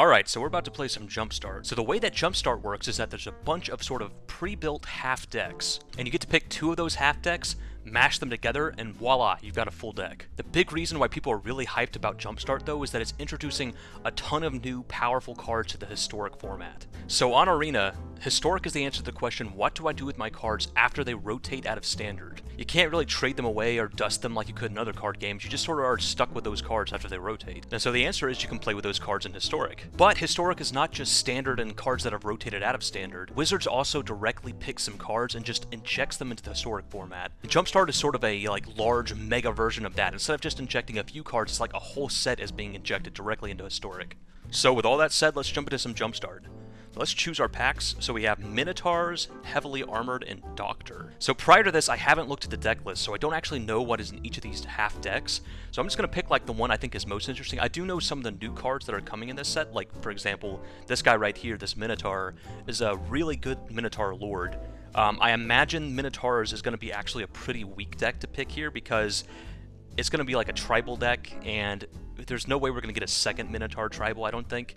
Alright, so we're about to play some Jumpstart. So the way that Jumpstart works is that there's a bunch of sort of pre-built half decks, and you get to pick two of those half decks, mash them together, and voila, you've got a full deck. The big reason why people are really hyped about Jumpstart, though, is that it's introducing a ton of new, powerful cards to the Historic format. So on Arena, Historic is the answer to the question, what do I do with my cards after they rotate out of Standard? You can't really trade them away or dust them like you could in other card games, you just sort of are stuck with those cards after they rotate. And so the answer is you can play with those cards in Historic. But Historic is not just Standard and cards that have rotated out of Standard. Wizards also directly picks some cards and just injects them into the Historic format. Jumpstart is sort of a large mega version of that. Instead of just injecting a few cards, it's like a whole set is being injected directly into Historic. So with all that said, let's jump into some Jumpstart. Let's choose our packs. So we have Minotaurs, Heavily Armored, and Doctor. So prior to this, I haven't looked at the deck list, so I don't actually know what is in each of these half decks. So I'm just going to pick like the one I think is most interesting. I do know some of the new cards that are coming in this set, like for example, this guy right here, this Minotaur, is a really good Minotaur Lord. I imagine Minotaurs is going to be actually a pretty weak deck to pick here because it's going to be like a tribal deck, and there's no way we're going to get a second Minotaur tribal, I don't think.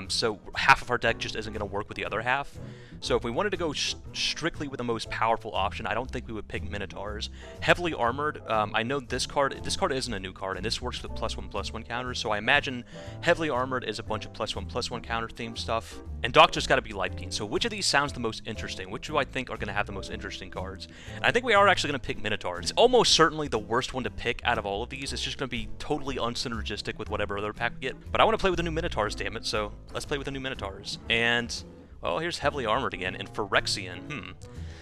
So half of our deck just isn't going to work with the other half. So if we wanted to go strictly with the most powerful option, I don't think we would pick Minotaurs. Heavily Armored, I know this card isn't a new card, and this works with +1/+1 counters, so I imagine Heavily Armored is a bunch of +1/+1 counter themed stuff. And Doctor's got to be Life Gain. So which of these sounds the most interesting? Which do I think are going to have the most interesting cards? And I think we are actually going to pick Minotaurs. It's almost certainly the worst one to pick out of all of these. It's just going to be totally unsynergistic with whatever other pack we get. But I want to play with the new Minotaurs, damn it, so let's play with the new Minotaurs. And, well, here's Heavily Armored again, and Phyrexian,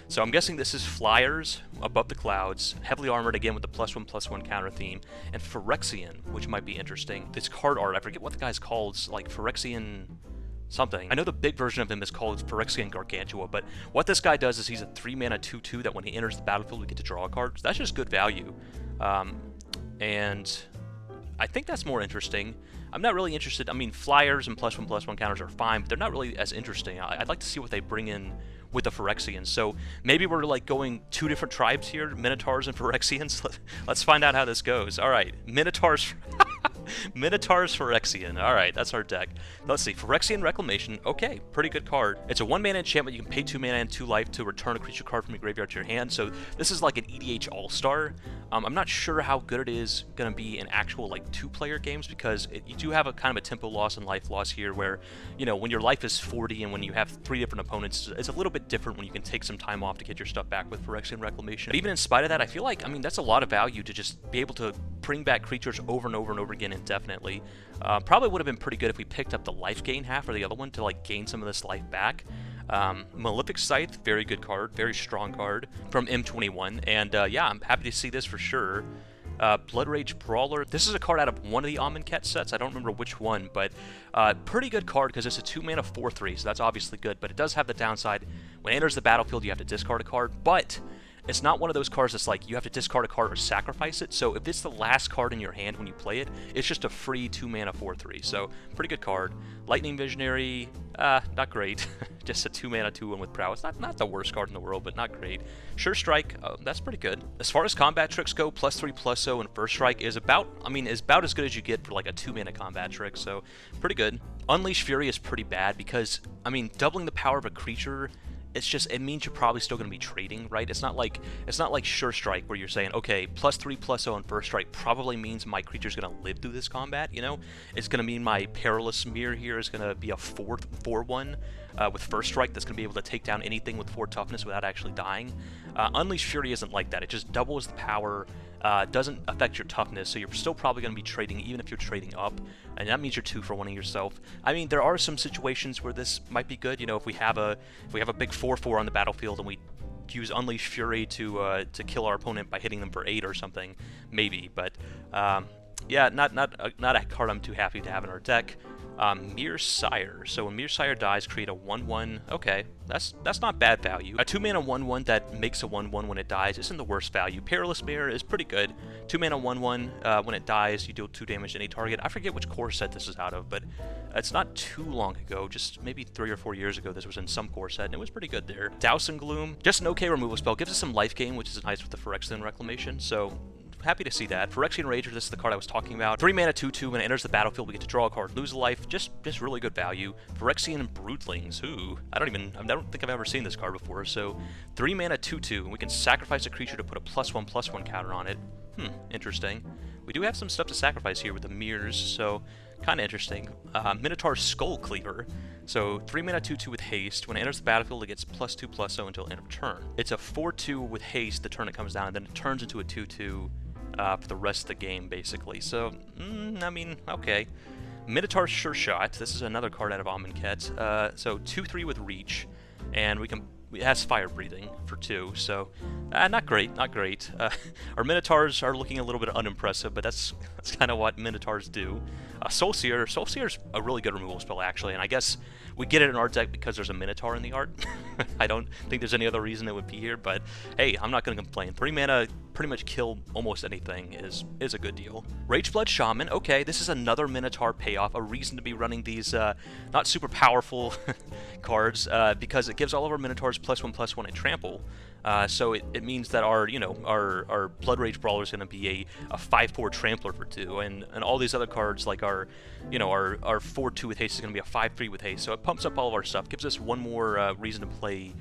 So I'm guessing this is Flyers, Above the Clouds, Heavily Armored again with the +1/+1 counter theme, and Phyrexian, which might be interesting. This card art, I forget what the guy's called, it's like Phyrexian something. I know the big version of him is called Phyrexian Gargantua, but what this guy does is he's a 3-mana 2/2 that when he enters the battlefield we get to draw a card. So that's just good value. And I think that's more interesting. I'm not really interested, I mean, Flyers and +1/+1 counters are fine, but they're not really as interesting. I'd like to see what they bring in with the Phyrexians. So maybe we're like going two different tribes here, Minotaurs and Phyrexians. Let's find out how this goes. Alright, Minotaurs... Minotaurs Phyrexian. Alright, that's our deck. Let's see, Phyrexian Reclamation. Okay, pretty good card. It's a 1-mana enchantment. You can pay 2 mana and 2 life to return a creature card from your graveyard to your hand. So this is like an EDH All-Star. I'm not sure how good it is going to be in actual like 2-player games because you do have a kind of a tempo loss and life loss here where, you know, when your life is 40 and when you have 3 different opponents, it's a little bit different when you can take some time off to get your stuff back with Phyrexian Reclamation. But even in spite of that, I feel like, I mean, that's a lot of value to just be able to bring back creatures over and over and over again indefinitely. Probably would have been pretty good if we picked up the life gain half or the other one to like gain some of this life back. Malefic Scythe, very good card, very strong card from M21, and yeah, I'm happy to see this for sure. Blood Rage Brawler, this is a card out of one of the Amonkhet sets, I don't remember which one, but pretty good card because it's a 2-mana 4/3, so that's obviously good, but it does have the downside, when it enters the battlefield you have to discard a card, but it's not one of those cards that's like you have to discard a card or sacrifice it, so if it's the last card in your hand when you play it, it's just a free 2-mana 4/3, so pretty good card. Lightning Visionary, not great. Just a 2-mana 2/1 with prowess. Not the worst card in the world, but not great. Sure Strike, that's pretty good. As far as combat tricks go, +3/+0 and First Strike is about, I mean, is about as good as you get for like a 2-mana combat trick, so pretty good. Unleash Fury is pretty bad because, I mean, doubling the power of a creature, it means you're probably still going to be trading, right? It's not like Sure Strike where you're saying, okay, +3/+0 on First Strike probably means my creature's going to live through this combat, you know? It's going to mean my Perilous Mirror here is going to be a 4/1 with First Strike that's going to be able to take down anything with 4 toughness without actually dying. Unleash Fury isn't like that. It just doubles the power, doesn't affect your toughness, so you're still probably going to be trading even if you're trading up, and that means you're 2-for-1ing yourself. I mean, there are some situations where this might be good, you know, if we have a big 4/4 on the battlefield and we use Unleash Fury to kill our opponent by hitting them for 8 or something, maybe, but yeah, not a card I'm too happy to have in our deck. Mere Sire. So when Mere Sire dies, create a 1/1. Okay, that's not bad value. A 2-mana 1/1 that makes a 1/1 when it dies isn't the worst value. Perilous Mirror is pretty good. 2-mana 1/1. When it dies, you deal 2 damage to any target. I forget which core set this is out of, but it's not too long ago. Just maybe 3 or 4 years ago, this was in some core set, and it was pretty good there. Douse and Gloom. Just an okay removal spell. Gives us some life gain, which is nice with the Phyrexian Reclamation. So happy to see that. Phyrexian Rager, this is the card I was talking about. 3 mana 2/2, when it enters the battlefield, we get to draw a card, lose a life. Just really good value. Phyrexian Broodlings, ooh, I don't think I've ever seen this card before. So 3 mana 2/2, and we can sacrifice a creature to put a +1/+1 counter on it. Interesting. We do have some stuff to sacrifice here with the mirrors, so kind of interesting. Minotaur Skull Cleaver. So 3 mana 2/2 with haste. When it enters the battlefield, it gets +2/+0 until end of turn. It's a 4/2 with haste the turn it comes down, and then it turns into a 2/2 for the rest of the game, basically. So, I mean, okay. Minotaur Sure Shot. This is another card out of Amonkhet. So 2/3 with reach, and it has fire breathing for 2, so not great, not great. Our Minotaurs are looking a little bit unimpressive, but that's kind of what Minotaurs do. Soulseer's a really good removal spell, actually, and I guess we get it in our deck because there's a Minotaur in the art. I don't think there's any other reason it would be here, but hey, I'm not going to complain. 3 mana, pretty much kill almost anything is a good deal. Rageblood Shaman, okay, this is another Minotaur payoff, a reason to be running these not super powerful cards, because it gives all of our Minotaurs +1/+1 and trample. So it means that our Blood Rage Brawler is going to be a 5/4 trampler for 2, and all these other cards like our 4/2 with haste is going to be a 5/3 with haste. So it pumps up all of our stuff, gives us one more reason to play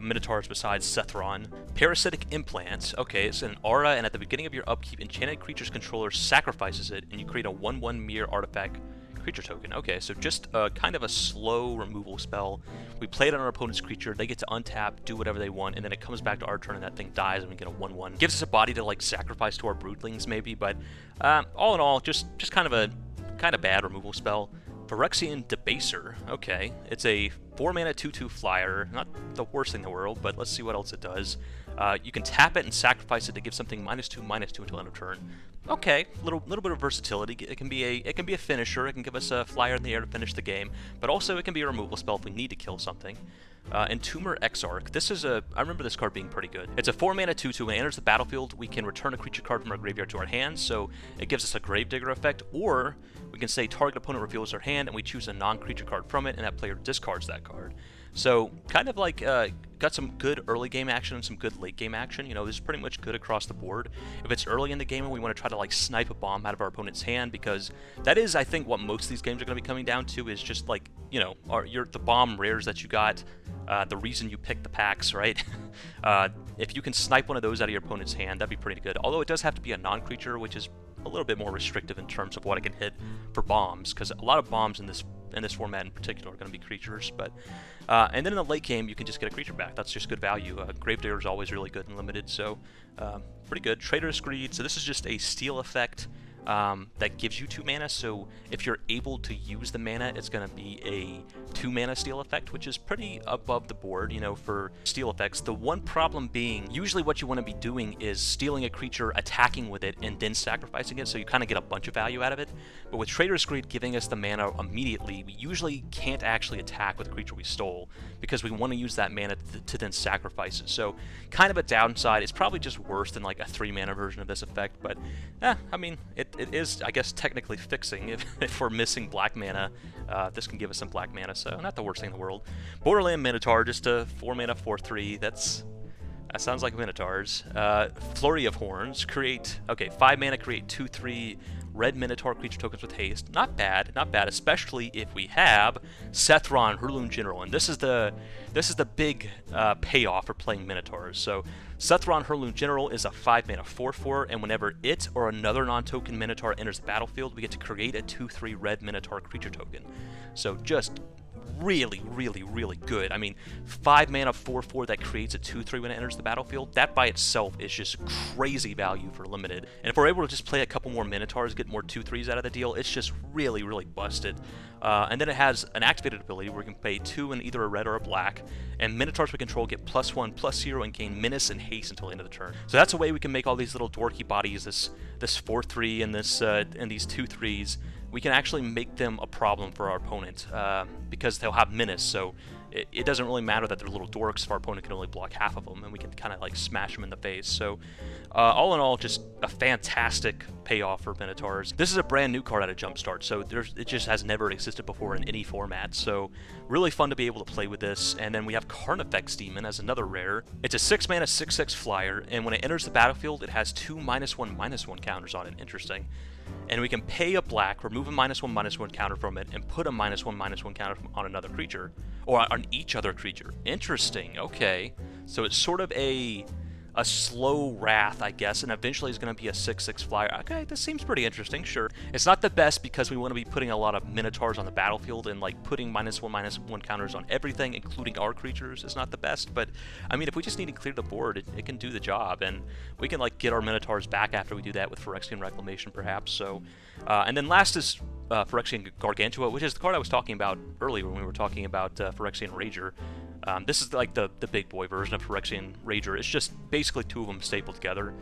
Minotaurs besides Sethron. Parasitic Implant. Okay, it's an aura, and at the beginning of your upkeep, enchanted creature's controller sacrifices it, and you create a 1/1 mirror artifact creature token. Okay, so just kind of a slow removal spell. We play it on our opponent's creature, they get to untap, do whatever they want, and then it comes back to our turn and that thing dies and we get a 1/1. Gives us a body to like sacrifice to our Broodlings maybe, but all in all, just kind of bad removal spell. Phyrexian Debaser. Okay, it's a 4 mana 2/2 flyer. Not the worst thing in the world, but let's see what else it does. You can tap it and sacrifice it to give something -2/-2 until end of turn. Okay, little bit of versatility. It can be a finisher. It can give us a flyer in the air to finish the game, but also it can be a removal spell if we need to kill something. Entomber Exarch. This is I remember this card being pretty good. It's a 4 mana 2/2. When it enters the battlefield, we can return a creature card from our graveyard to our hand, so it gives us a Gravedigger effect, or we can say target opponent reveals their hand and we choose a non-creature card from it, and that player discards that card. So kind of like got some good early game action and some good late game action. This is pretty much good across the board. If it's early in the game and we want to try to like snipe a bomb out of our opponent's hand, because that is, I think, what most of these games are going to be coming down to, is just like, the bomb rares that you got, the reason you picked the packs, right? If you can snipe one of those out of your opponent's hand, that'd be pretty good. Although it does have to be a non-creature, which is a little bit more restrictive in terms of what it can hit for bombs, because a lot of bombs in this format in particular are going to be creatures. But and then in the late game, you can just get a creature back. That's just good value. Gravedigger is always really good and limited, so pretty good. Traitorous Greed. So this is just a steal effect that gives you 2 mana, so if you're able to use the mana, it's going to be a 2 mana steal effect, which is pretty above the board, for steal effects. The one problem being, usually what you want to be doing is stealing a creature, attacking with it, and then sacrificing it, so you kind of get a bunch of value out of it. But with Traitorous Greed giving us the mana immediately, we usually can't actually attack with the creature we stole, because we want to use that mana to then sacrifice it. So kind of a downside. It's probably just worse than like a 3 mana version of this effect, but I mean, it is, I guess, technically fixing. If we're missing black mana, this can give us some black mana, so not the worst thing in the world. Borderland Minotaur, just a 4 mana 4/3. That sounds like Minotaurs. Flurry of Horns, 5 mana, create 2/3 red Minotaur creature tokens with haste. Not bad, especially if we have Sethron, Hurloon General, and this is the big payoff for playing Minotaurs. So Sethron, Hurloon General is a 5 mana 4/4, and whenever it or another non-token Minotaur enters the battlefield, we get to create a 2/3 red Minotaur creature token. So just really, really, really good. I mean, 5 mana 4/4 that creates a 2/3 when it enters the battlefield, that by itself is just crazy value for limited. And if we're able to just play a couple more Minotaurs, get more 2/3s out of the deal, it's just really, really busted. And then it has an activated ability where we can pay 2 in either a red or a black, and Minotaurs we control get +1/+0 and gain menace and haste until the end of the turn. So that's a way we can make all these little dorky bodies, this 4/3 and these 2/3s. We can actually make them a problem for our opponent, because they'll have menace. So it doesn't really matter that they're little dorks if our opponent can only block half of them, and we can kind of like smash them in the face. So all in all, just a fantastic payoff for Minotaurs. This is a brand new card out of Jumpstart, so it just has never existed before in any format, so really fun to be able to play with this. And then we have Carnifex Demon as another rare. It's a 6 mana 6/6 flyer, and when it enters the battlefield, it has 2 -1/-1 counters on it. Interesting. And we can pay a black, remove a -1/-1 counter from it, and put a -1/-1 counter on another creature, or on each other creature. Interesting. Okay, so it's sort of a slow wrath, I guess, and eventually is going to be a 6/6 flyer. Okay, this seems pretty interesting. Sure, it's not the best because we want to be putting a lot of Minotaurs on the battlefield, and like putting -1/-1 counters on everything, including our creatures, is not the best. But I mean, if we just need to clear the board, it can do the job, and we can like get our Minotaurs back after we do that with Phyrexian Reclamation, perhaps. So, and then last is Phyrexian Gargantua, which is the card I was talking about earlier when we were talking about Phyrexian Rager. This is like the big boy version of Phyrexian Rager. It's just basically two of them stapled together.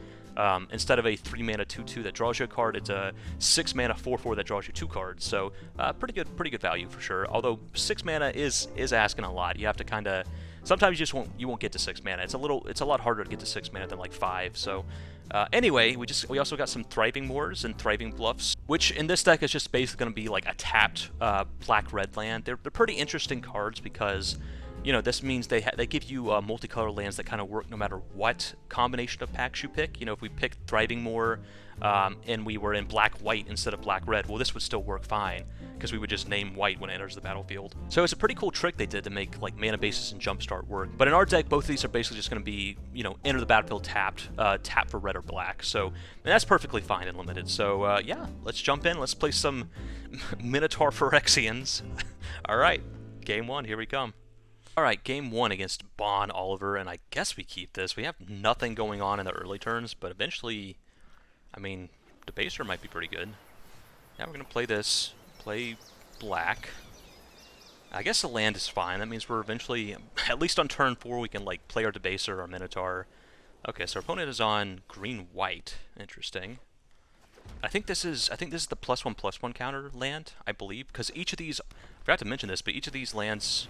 Instead of a 3 mana 2/2 that draws you a card, it's a 6 mana 4/4 that draws you 2 cards. So pretty good value for sure. Although 6 mana is asking a lot. You have to kind of sometimes you won't get to 6 mana. It's a lot harder to get to 6 mana than like 5. So anyway, we also got some Thriving Moors and Thriving Bluffs, which in this deck is just basically going to be like a tapped black-red land. They're pretty interesting cards because, you know, this means they give you multicolor lands that kind of work no matter what combination of packs you pick. You know, if we picked Thriving Moor and we were in black-white instead of black-red, well, this would still work fine because we would just name white when it enters the battlefield. So it's a pretty cool trick they did to make like Mana Basis and Jumpstart work. But in our deck, both of these are basically just going to be, you know, enter the battlefield tapped, tap for red or black. So and that's perfectly fine and limited. So yeah, let's jump in. Let's play some Minotaur Phyrexians. All right, game one, here we come. Alright, game one against Bon Oliver, and I guess we keep this. We have nothing going on in the early turns, but eventually, I mean, Debaser might be pretty good. Now we're going to play this, play black. I guess the land is fine. That means we're eventually, at least on turn 4, we can like play our Debaser or Minotaur. Okay, so our opponent is on green-white. Interesting. I think this is the +1/+1 counter land, I believe, because each of these, I forgot to mention this, but each of these lands,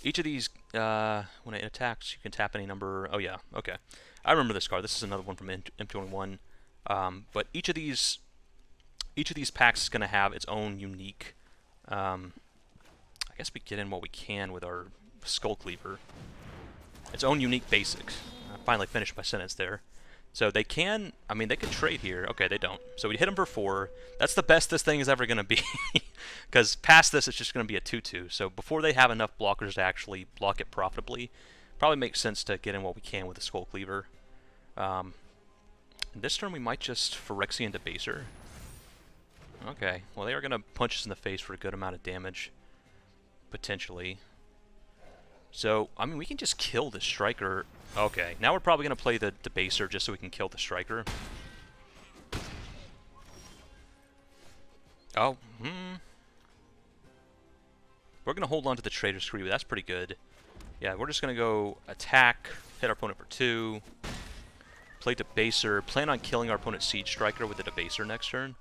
each of these, when it attacks, you can tap any number. Oh yeah, okay. I remember this card. This is another one from M21. But each of these packs is going to have its own unique. I guess we get in what we can with our Skull Cleaver. Its own unique basics. I finally finished my sentence there. So they can, I mean, they could trade here. Okay, they don't. So we hit them for 4. That's the best this thing is ever going to be. Because past this, it's just going to be a 2/2. So before they have enough blockers to actually block it profitably, probably makes sense to get in what we can with the Skull Cleaver. This turn, we might just Phyrexian Debaser. Okay, well, they are going to punch us in the face for a good amount of damage. Potentially. So, I mean, we can just kill the Striker. Okay, now we're probably going to play the Debaser just so we can kill the Striker. Oh, We're going to hold on to the Trader's Creed, but that's pretty good. Yeah, we're just going to go attack, hit our opponent for 2, play Debaser, plan on killing our opponent's Siege Striker with the Debaser next turn.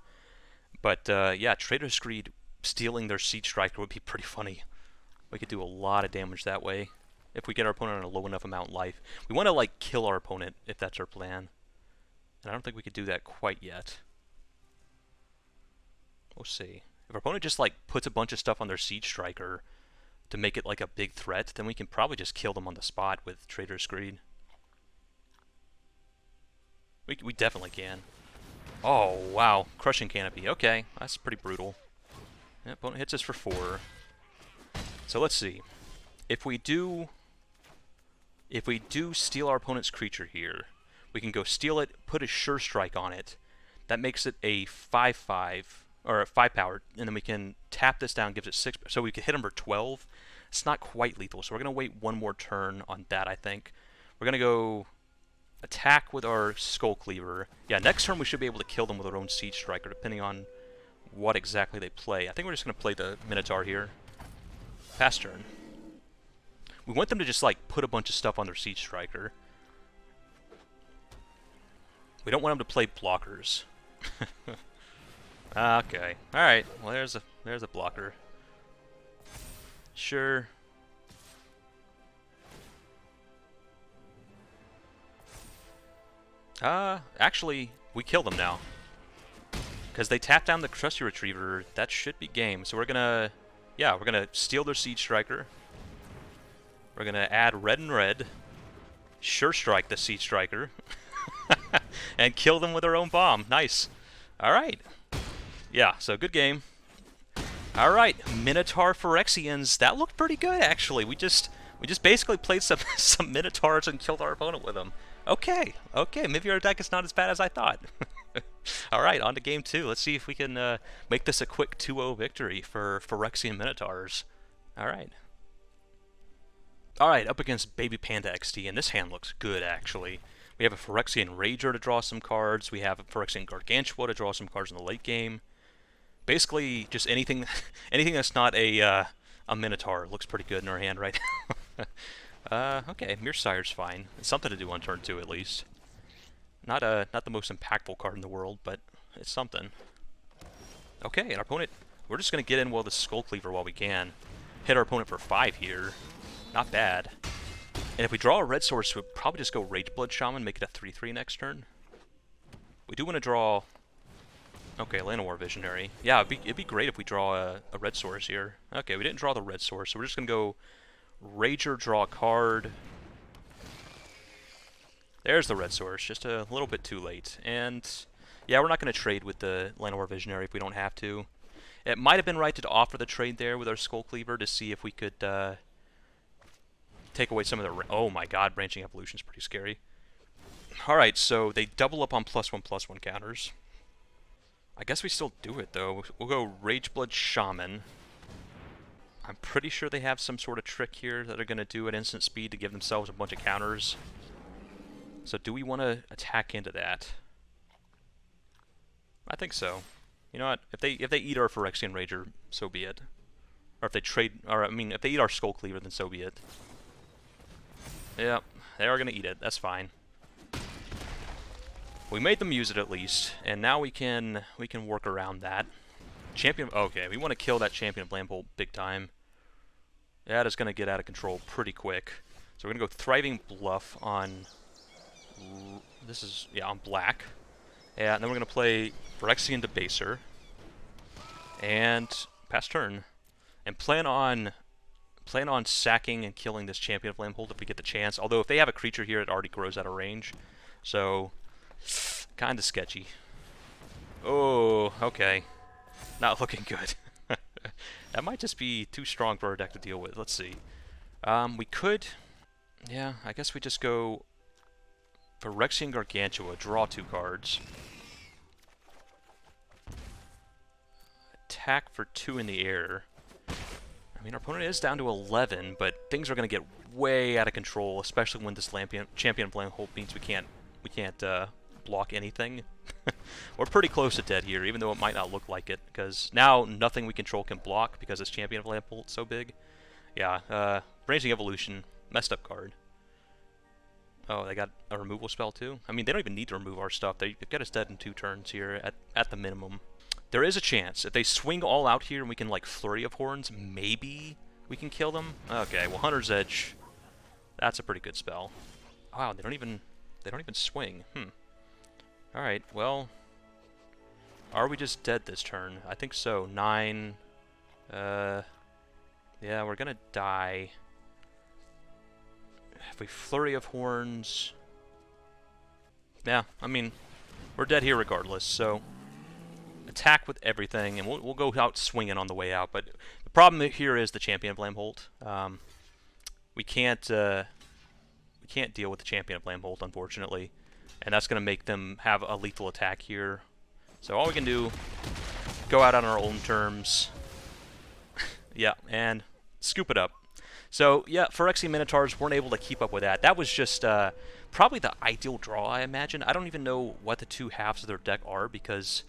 But, yeah, Trader's Creed stealing their Siege Striker would be pretty funny. We could do a lot of damage that way if we get our opponent on a low enough amount of life. We want to, like, kill our opponent if that's our plan. And I don't think we could do that quite yet. We'll see. If our opponent just, like, puts a bunch of stuff on their Siege Striker to make it, like, a big threat, then we can probably just kill them on the spot with Trader's Creed. We definitely can. Oh, wow. Crushing Canopy. Okay, that's pretty brutal. Yeah, opponent hits us for 4. So let's see. If we do steal our opponent's creature here, we can go steal it, put a Sure Strike on it. That makes it a 5/5, or a 5 power, and then we can tap this down, gives it 6, so we can hit him for 12. It's not quite lethal, so we're going to wait one more turn on that, I think. We're going to go attack with our Skull Cleaver. Yeah, next turn we should be able to kill them with our own Siege Striker, depending on what exactly they play. I think we're just going to play the Minotaur here. Pass turn. We want them to just, like, put a bunch of stuff on their Siege Striker. We don't want them to play blockers. Okay. Alright. Well, there's a blocker. Sure. Actually, we kill them now. Because they tap down the Trusty Retriever, that should be game. So we're gonna, yeah, we're gonna steal their Siege Striker. We're gonna add red and red. Sure strike the Siege Striker. And kill them with our own bomb. Nice. Alright. Yeah, so good game. Alright, Minotaur Phyrexians. That looked pretty good, actually. We just basically played some Minotaurs and killed our opponent with them. Okay, maybe our deck is not as bad as I thought. Alright, on to game 2. Let's see if we can make this a quick 2-0 victory for Phyrexian Minotaurs. Alright. Alright, up against Baby Panda XD, and this hand looks good, actually. We have a Phyrexian Rager to draw some cards. We have a Phyrexian Gargantua to draw some cards in the late game. Basically, just anything that's not a Minotaur looks pretty good in our hand right now. Okay, Mirsire's fine. It's something to do on turn 2 at least. Not the most impactful card in the world, but it's something. Okay, and our opponent, we're just gonna get in the Skull Cleaver while we can. Hit our opponent for 5 here. Not bad. And if we draw a red source, we'll probably just go Rageblood Shaman, make it a 3/3 next turn. We do want to draw. Okay, Llanowar Visionary. Yeah, it'd be great if we draw a red source here. Okay, we didn't draw the red source, so we're just gonna go Rager, draw a card. There's the red source, just a little bit too late. And yeah, we're not gonna trade with the Llanowar Visionary if we don't have to. It might have been right to offer the trade there with our Skull Cleaver to see if we could take away some of the. Oh my God, Branching Evolution is pretty scary. All right, so they double up on +1/+1 counters. I guess we still do it, though. We'll go Rageblood Shaman. I'm pretty sure they have some sort of trick here that they're going to do at instant speed to give themselves a bunch of counters. So do we want to attack into that? I think so. You know what? If they eat our Phyrexian Rager, so be it. Or if they trade, or I mean, if they eat our Skull Cleaver, then so be it. Yep, they are going to eat it. That's fine. We made them use it at least, and now we can work around that. Champion. Okay, we want to kill that Champion of Blambolt big time. That is going to get out of control pretty quick. So we're going to go Thriving Bluff on. This is on black. Yeah, and then we're going to play Phyrexian Debaser and pass turn, and plan on sacking and killing this Champion of Blambolt if we get the chance. Although if they have a creature here, it already grows out of range, so. Kind of sketchy. Oh, okay. Not looking good. That might just be too strong for our deck to deal with. Let's see. We could. Yeah, I guess we just go Phyrexian Gargantua, draw 2 cards. Attack for 2 in the air. I mean, our opponent is down to 11, but things are going to get way out of control, especially when this Champion of Blambolt means we can't block anything. We're pretty close to dead here, even though it might not look like it, because now nothing we control can block because this Champion of Blambolt is so big. Yeah, Branching Evolution, messed up card. Oh, they got a removal spell too? I mean, they don't even need to remove our stuff. They've got us dead in 2 turns here at the minimum. There is a chance. If they swing all out here and we can, like, Flurry of Horns, maybe we can kill them. Okay, well, Hunter's Edge, that's a pretty good spell. Wow, they don't even swing. Alright, well, are we just dead this turn? I think so. 9. Yeah, we're gonna die. If we Flurry of Horns. Yeah, I mean, we're dead here regardless, so attack with everything, and we'll go out swinging on the way out. But the problem here is the Champion of Blambolt. We can't deal with the Champion of Blambolt, unfortunately. And that's going to make them have a lethal attack here. So all we can do, go out on our own terms. Yeah, and scoop it up. So, yeah, Phyrexian Minotaurs weren't able to keep up with that. That was just probably the ideal draw, I imagine. I don't even know what the 2 halves of their deck are, because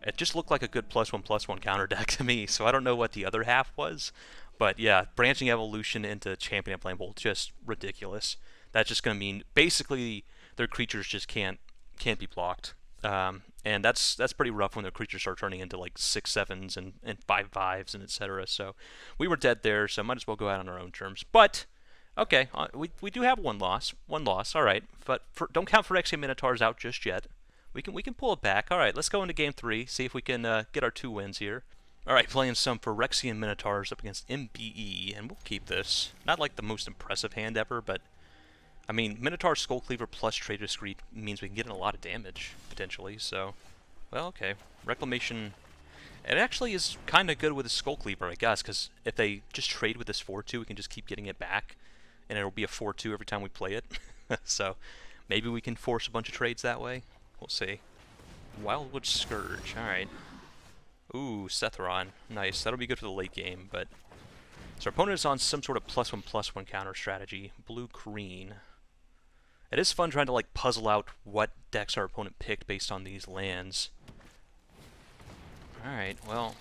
it just looked like a good +1/+1 counter deck to me. So I don't know what the other half was. But, yeah, Branching Evolution into Champion of Blambolt, just ridiculous. That's just going to mean, basically, their creatures just can't be blocked, and that's pretty rough when their creatures start turning into like 6/7s and 5/5s and etc. So we were dead there, so might as well go out on our own terms. But Okay, we do have one loss. One loss, alright. But don't count Phyrexian Minotaurs out just yet. We can pull it back. Alright, let's go into game 3, see if we can get our 2 wins here. Alright, playing some Phyrexian Minotaurs up against MBE, and we'll keep this. Not like the most impressive hand ever, but I mean, Minotaur Skull Cleaver plus Trader Screed means we can get in a lot of damage, potentially, so... Well, okay. Reclamation... It actually is kind of good with the Skull Cleaver, I guess, because if they just trade with this 4-2, we can just keep getting it back, and it'll be a 4-2 every time we play it. So, maybe we can force a bunch of trades that way. We'll see. Wildwood Scourge, alright. Ooh, Sethron. Nice. That'll be good for the late game, but... So our opponent is on some sort of +1/+1 counter strategy. Blue-green. It is fun trying to, like, puzzle out what decks our opponent picked based on these lands. Alright, well,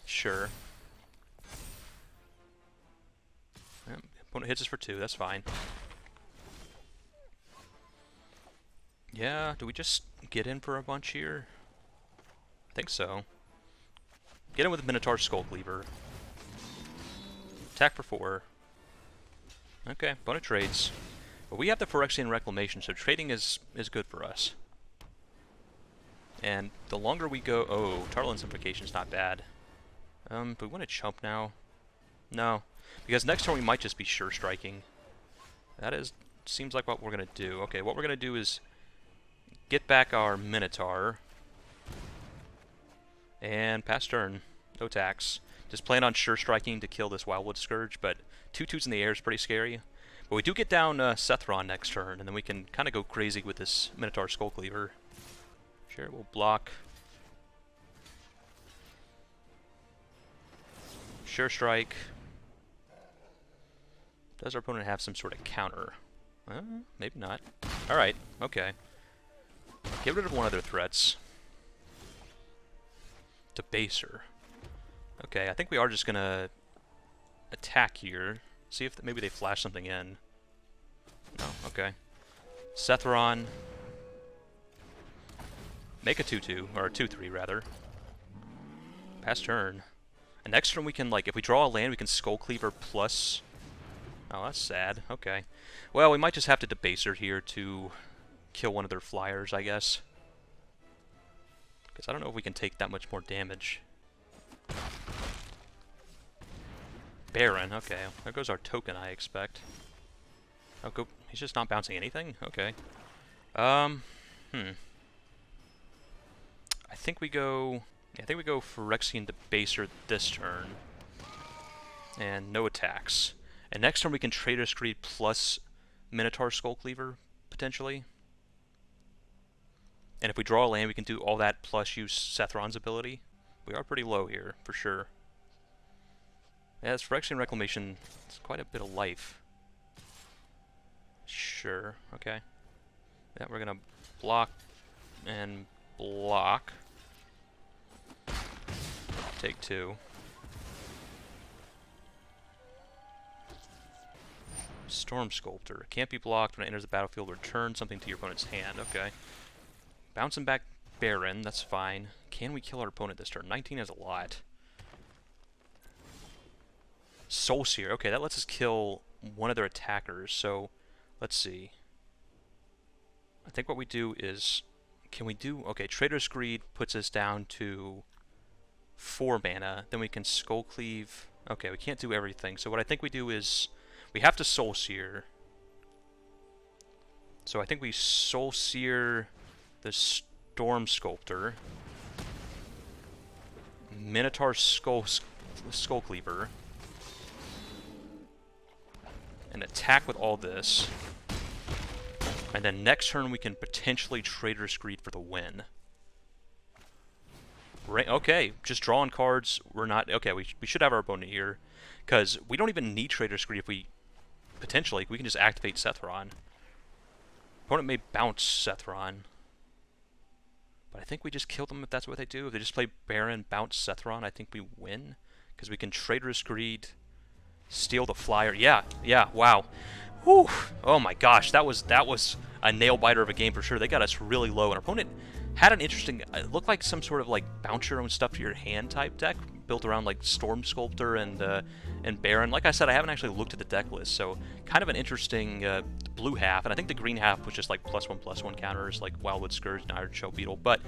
sure. Yep, opponent hits us for 2, that's fine. Yeah, do we just get in for a bunch here? I think so. Get in with the Minotaur Skull Cleaver. Attack for 4. Okay, opponent trades. But we have the Phyrexian Reclamation, so trading is good for us. And the longer we go... Oh, Tartlan's Implication's not bad. But we want to chump now. No. Because next turn we might just be sure striking. That seems like what we're going to do. Okay, what we're going to do is get back our Minotaur. And pass turn. No attacks. Just plan on sure striking to kill this Wildwood Scourge, but 2/2s in the air is pretty scary. But we do get down Sethron next turn, and then we can kind of go crazy with this Minotaur Skull Cleaver. Sure, we'll block. Sure strike. Does our opponent have some sort of counter? Maybe not. Alright, okay. Get rid of one of their threats. Debaser. Okay, I think we are just gonna attack here. See if maybe they flash something in. No, okay. Sethron. Make a 2/2, or a 2/3 rather. Pass turn. And next turn we can, like, if we draw a land, we can Skull Cleaver plus... Oh, that's sad. Okay. Well, we might just have to Debaser here to kill one of their flyers, I guess. Because I don't know if we can take that much more damage. Baron, okay. There goes our token, I expect. Oh, go. He's just not bouncing anything? Okay. I think we go... Yeah, I think we go Phyrexian Debaser this turn. And no attacks. And next turn we can Trader Screed plus Minotaur Skull Cleaver, potentially. And if we draw a land, we can do all that plus use Sethron's ability. We are pretty low here, for sure. Yeah, this Phyrexian Reclamation, it's quite a bit of life. Sure, okay. Yeah, we're gonna block and block. Take 2. Storm Sculptor. Can't be blocked when it enters the battlefield. Return something to your opponent's hand. Okay. Bouncing back Baron. That's fine. Can we kill our opponent this turn? 19 is a lot. Soul Seer. Okay, that lets us kill one of their attackers. So, let's see. I think what we do is... Can we do... Okay, Trader Screed puts us down to 4 mana. Then we can Skull Cleave. Okay, we can't do everything. So what I think we do is... We have to Soul Seer. So I think we Soul Seer the Storm Sculptor. Minotaur Skull Cleaver. And attack with all this. And then next turn we can potentially Trader Screed for the win. Okay, just drawing cards. We're not... Okay, we should have our opponent here. Because we don't even need Trader Screed if we... Potentially, we can just activate Sethron. Opponent may bounce Sethron. But I think we just kill them if that's what they do. If they just play Baron, bounce Sethron, I think we win. Because we can Trader Screed, steal the flyer. Yeah, wow. Whew. Oh my gosh, that was a nail-biter of a game for sure. They got us really low, and our opponent Had an interesting, it looked like some sort of like bounce your own stuff to your hand type deck, built around like Storm Sculptor and Baron. Like I said, I haven't actually looked at the deck list, so kind of an interesting blue half, and I think the green half was just like +1/+1 counters like Wildwood Scourge and Iron Shell Beetle. But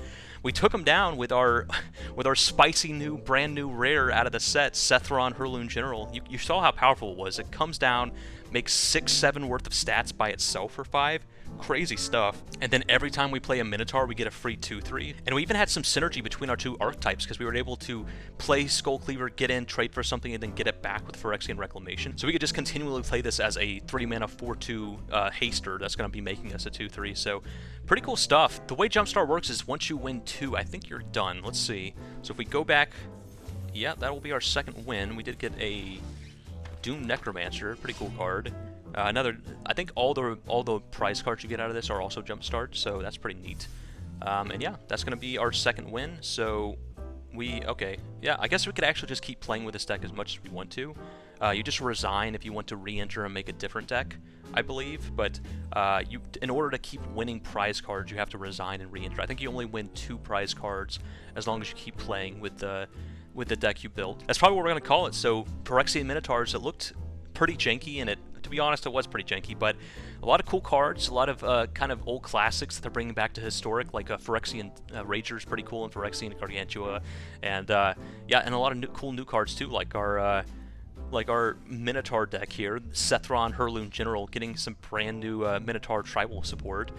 we took them down with our with our spicy new, brand new rare out of the set, Sethron Hurloon General. You saw how powerful it was. It comes down, makes 6-7 worth of stats by itself for 5. Crazy stuff. And then every time we play a Minotaur, we get a free 2/3. And we even had some synergy between our two archetypes, because we were able to play Skull Cleaver, get in, trade for something, and then get it back with Phyrexian Reclamation. So we could just continually play this as a 3-mana 4/2 haster that's going to be making us a 2/3. So pretty cool stuff. The way Jumpstart works is once you win 2, I think you're done. Let's see. So if we go back, yeah, that will be our second win. We did get a Doom Necromancer, pretty cool card. Another, I think all the prize cards you get out of this are also Jumpstart, so that's pretty neat. And yeah, that's going to be our second win. So okay, yeah, I guess we could actually just keep playing with this deck as much as we want to. You just resign if you want to re-enter and make a different deck, I believe. But in order to keep winning prize cards, you have to resign and re-enter. I think you only win 2 prize cards as long as you keep playing with the deck you built. That's probably what we're going to call it. So Phyrexian Minotaurs, it looked pretty janky, and to be honest, it was pretty janky, but a lot of cool cards, a lot of kind of old classics that they're bringing back to historic, like Phyrexian Rager is pretty cool, and Phyrexian Gargantua, and yeah, and a lot of cool new cards too, like our Minotaur deck here, Sethron Hurloon General, getting some brand new Minotaur tribal support.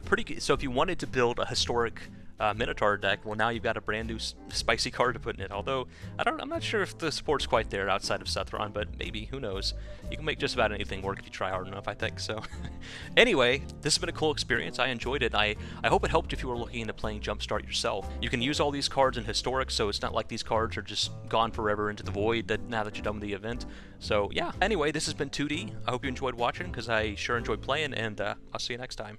Pretty good. So if you wanted to build a historic Minotaur deck, well, now you've got a brand new spicy card to put in it. Although I'm not sure if the support's quite there outside of Sethron, but maybe, who knows? You can make just about anything work if you try hard enough, I think. So anyway, this has been a cool experience. I enjoyed it. I hope it helped if you were looking into playing Jumpstart yourself. You can use all these cards in historic, so it's not like these cards are just gone forever into the void now that you're done with the event. So yeah, anyway, this has been 2D. I hope you enjoyed watching, because I sure enjoyed playing, and I'll see you next time.